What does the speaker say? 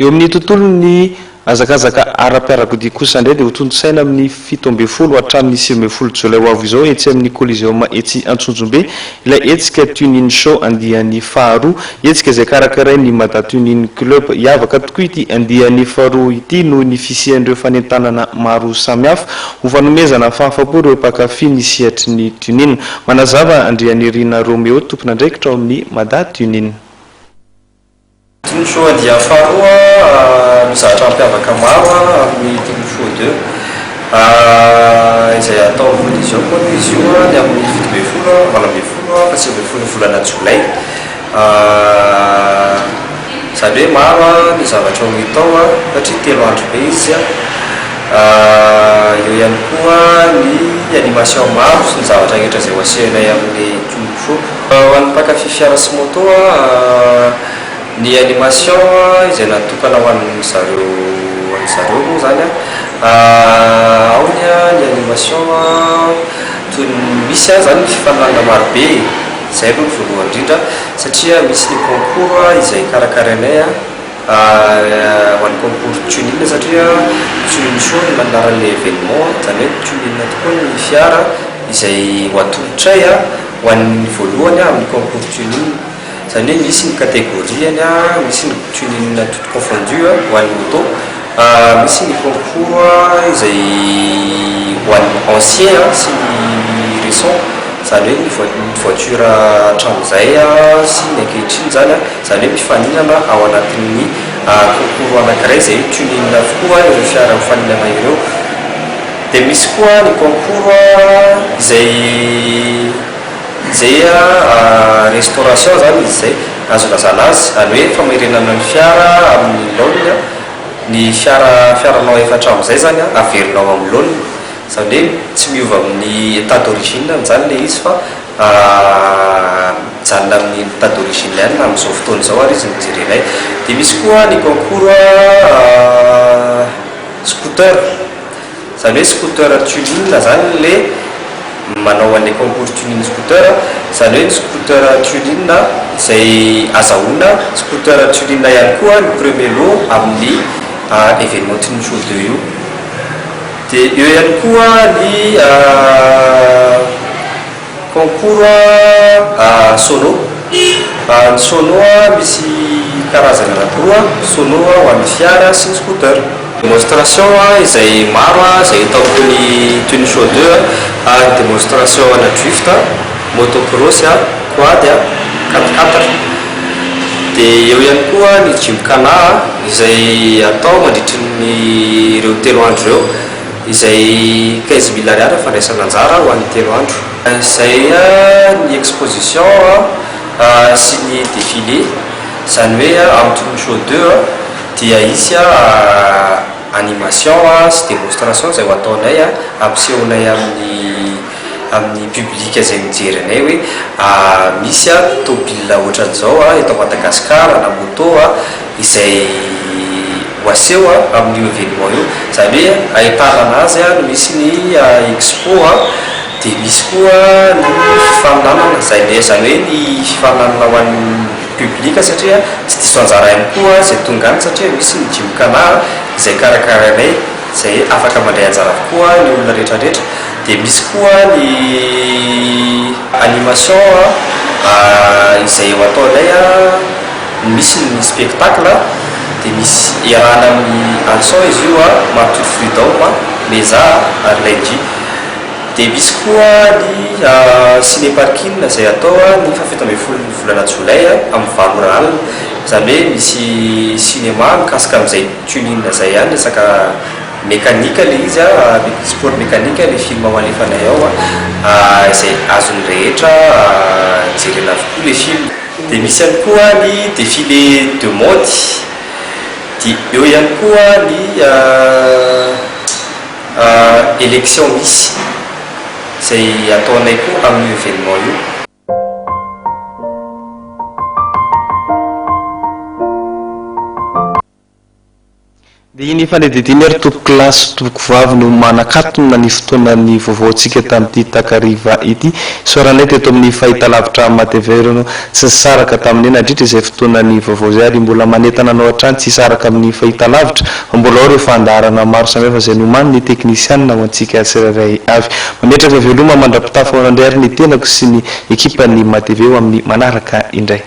eo amin'ny tontolo ny azakazaka ara-piarakodia kosa indray dia ho tontosaina amin'ny 17 hatramin'ny 16 jolay ho avy izao etsy amin'ny coliseum etsy Antsonjombe ilay etsika tunin show andian'ny faharoa etsika izay karakaray ny Mada Tunin club hiavaka tokoa ity andian'ny faharoa ity noho ny fisian'ireo fanentanana maro samihafa ho fanomezana fahafapo ireo mpakafy ny sihatry ny tunin manazava andrian'ny Rina Romeo tompona andraikitra ao amin'ny Mada Tunin. Tunin show andia faharoa mizatra mampiavaka maro amin'ny Tunin show 2 izay atao amin'ny izy ao koa izy io ny amin'ny 17 fa 16 volana Jolay sady hoe maro ny zavatra hitao satria 3 andro be izy eo ihany koa ny animation maro sy ny zavatra rehetra izay ho asehanay amin'ny Tunin show ho an'ny mpakafy fiara sy moto ny animation izay natokana ho an'ny zareo moa zany ao ny animation toy misy zany fifanana maro be izay aloha ny voalohany indrindra satria misy ny concours izay karakarainay ho an'ny concours tunin satria Tunin show ny manaran'le événement zany hoe tunin tokoa ny fiara izay ho atolotray ho an'ny voalohany amin'ny concours tunin zany hoe misy ny catégorie misy ny tunin tout confondu ho an'ny moto misy ny concours izay ho an'ny ancien sy ny récent zany hoe ny voiture hatramin'izay sy ny ankehitriny zany zany hoe mifaninana ao anatin'ny concours anankiray izay tunin avokoa ireo fiara mifaninana ireo dia misy koa ny concours izay restauration zany izy zay azo lazana azy zany hoe famahirenana ny fiara amin'ny laune ny fiaranao efa hatramin'izay zany averinao amin'ny laune zany hoe tsy miova amin'ny état d'origine zany le izy fa mijanona amin'ny état d'origine ihany amin'izao fotoana izao ary izy nijerenay dia misy koa ny concours scooter zany hoe scooter tunin zany le manao an'le concours tunin scooter zany hoe ny scooter tunin izay azahoana scooter tunin ihany koa ny premier lot amin'ny événement Tunin show 2 io dia eo ihany koa ny concours sono ny sono misy karazana anankiroa sono ho an'ny fiara sy ny scooter démonstration izay maro izay ataoko ny Tunin show 2 démonstration ana drift motocross quad 4x4 dia eo ihany koa ny gymkhana izay atao mandritry ny ireo 3 andro ireo izay 15 000 ariary fandraisana anjara ho an'ny 3 andro izay ny exposition sy ny défilé zany hoe amin'ny Tunin show 2 dia isy animation sy démonstration izay ho ataonay ampisehonay amin'ny public izay mijery anay hoe misy tobile ohatran'izao eto Madagasikara na moto izay ho aseho amin'io événement io zany hoe ahitana anazy no misy ny expo dia misy koa ny fifaninanana zany hoe ny fifaninanana ho an'ny public satria tsy diso anjara ihany koa izay tonga any satria misy ny gymkhana izay karakarainay izay afaka mandray anjara avokoa ny olona rehetrarehetra dia misy koa ny animation izay ho ataonay misy ny spectacle dia misy iarahana amin'ny anson izy io martyr freedom meza arlenji dia misy koa ny cinéparking izay atao ny 17 volana Jolay amin'ny valora alina zany hoe misy cinéma mikasika amin'izay tunin zay ihany resaka mécanique le izy sport mécanique le film malefanay ao izay azony rehetra jerena avokoa le film dia misy ihany koa ny défilé de mode dia eo ihany koa ny élection miss izay ataonay koa amin'ny événement io Iny fanedidiny ary toko klasy toko vavy no manakatona ny fotoanan'ny vaovaontsika tamin'ity takariva ity soranay teto amin'ny fahitalavitra mateverino tsy saraka tamin'ny nadritra izay fotoanan'ny vaovao zay ary mbola manentana anao hatrany tsy saraka amin'ny fahitalavitra mbola ao ireo fandarana maro samihafa izay nomany ny teknisianina ho antsika tsirairay avy mametraka veloma mandrapitafa ao andray ary ny tenako sy ny ekipan'ny mateveo amin'ny manaraka indray.